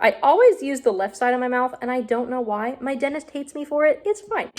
I always use the left side of my mouth, and I don't know why. My dentist hates me for it. It's fine.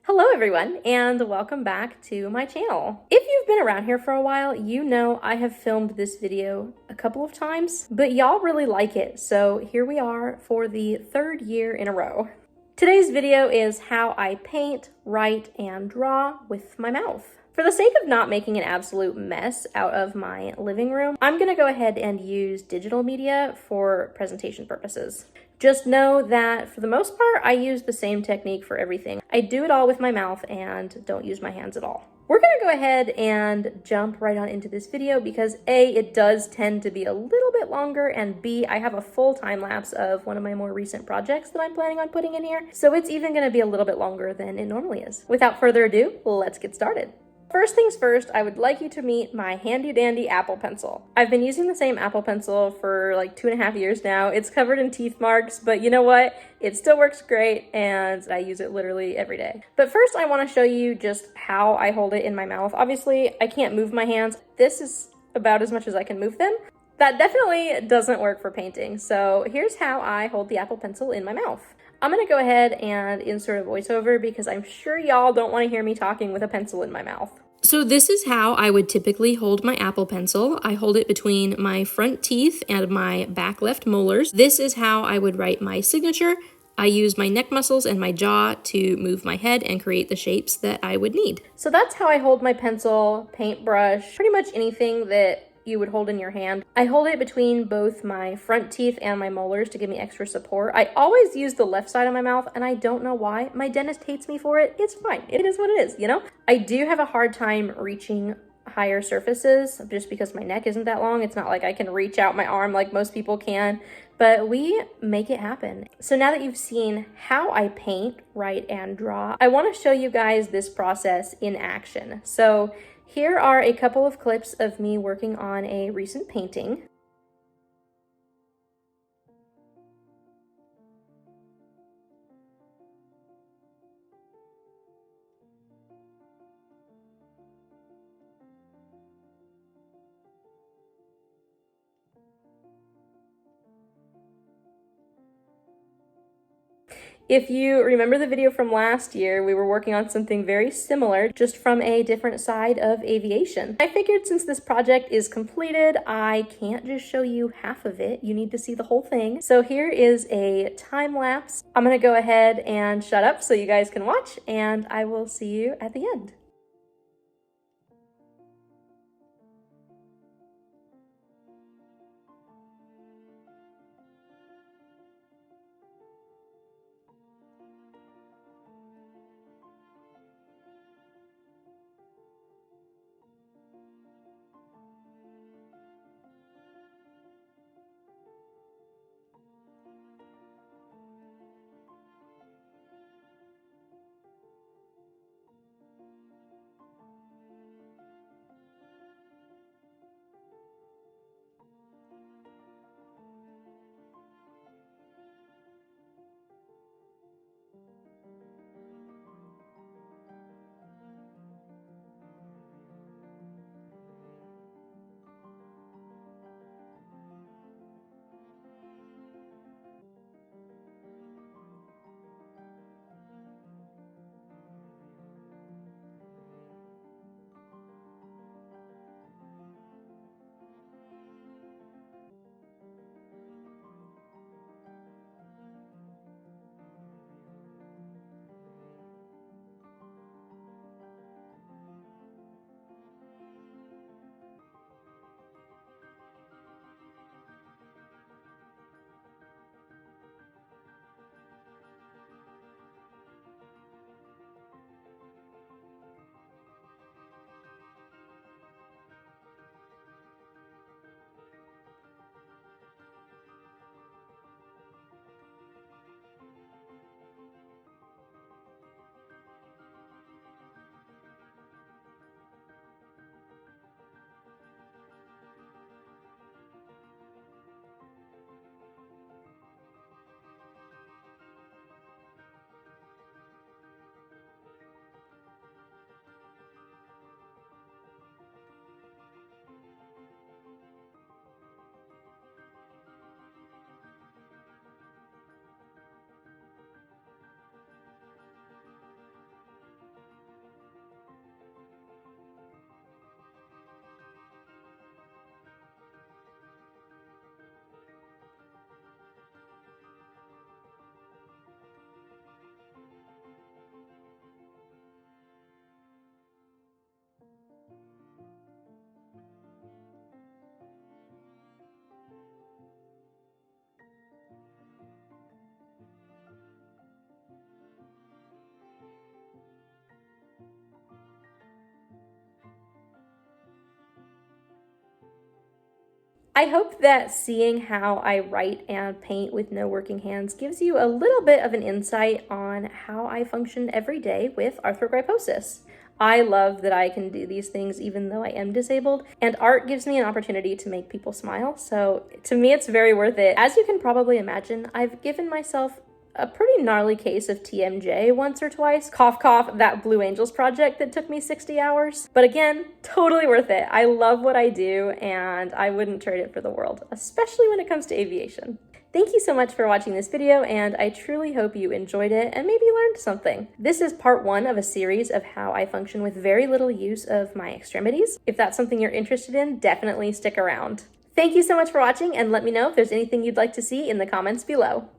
Hello everyone, and welcome back to my channel. If you've been around here for a while, you know I have filmed this video a couple of times, but y'all really like it, so here we are for the third year in a row. Today's video is how I paint, write, and draw with my mouth. For the sake of not making an absolute mess out of my living room, I'm gonna go ahead and use digital media for presentation purposes. Just know that for the most part, I use the same technique for everything. I do it all with my mouth and don't use my hands at all. We're gonna go ahead and jump right on into this video because A, it does tend to be a little bit longer, and B, I have a full time lapse of one of my more recent projects that I'm planning on putting in here. So it's even gonna be a little bit longer than it normally is. Without further ado, let's get started. First things first, I would like you to meet my handy dandy Apple Pencil. I've been using the same Apple Pencil for like 2.5 years now. It's covered in teeth marks, but you know what? It still works great and I use it literally every day. But first I wanna show you just how I hold it in my mouth. Obviously, I can't move my hands. This is about as much as I can move them. That definitely doesn't work for painting. So here's how I hold the Apple Pencil in my mouth. I'm gonna go ahead and insert a voiceover because I'm sure y'all don't wanna hear me talking with a pencil in my mouth. So this is how I would typically hold my Apple Pencil. I hold it between my front teeth and my back left molars. This is how I would write my signature. I use my neck muscles and my jaw to move my head and create the shapes that I would need. So that's how I hold my pencil, paintbrush, pretty much anything that you would hold in your hand. I hold it between both my front teeth and my molars to give me extra support. I always use the left side of my mouth, and I don't know why. My dentist hates me for it. It's fine. It is what it is, you know? I do have a hard time reaching higher surfaces just because my neck isn't that long. It's not like I can reach out my arm like most people can, but we make it happen. So now that you've seen how I paint, write, and draw, I want to show you guys this process in action. So here are a couple of clips of me working on a recent painting. If you remember the video from last year, we were working on something very similar, just from a different side of aviation. I figured since this project is completed, I can't just show you half of it. You need to see the whole thing. So here is a time lapse. I'm gonna go ahead and shut up so you guys can watch, and I will see you at the end. I hope that seeing how I write and paint with no working hands gives you a little bit of an insight on how I function every day with arthrogryposis. I love that I can do these things even though I am disabled, and art gives me an opportunity to make people smile, so to me it's very worth it. As you can probably imagine, I've given myself a pretty gnarly case of TMJ once or twice. Cough, cough, that Blue Angels project that took me 60 hours. But again, totally worth it. I love what I do, and I wouldn't trade it for the world, especially when it comes to aviation. Thank you so much for watching this video, and I truly hope you enjoyed it and maybe learned something. This is part 1 of a series of how I function with very little use of my extremities. If that's something you're interested in, definitely stick around. Thank you so much for watching, and let me know if there's anything you'd like to see in the comments below.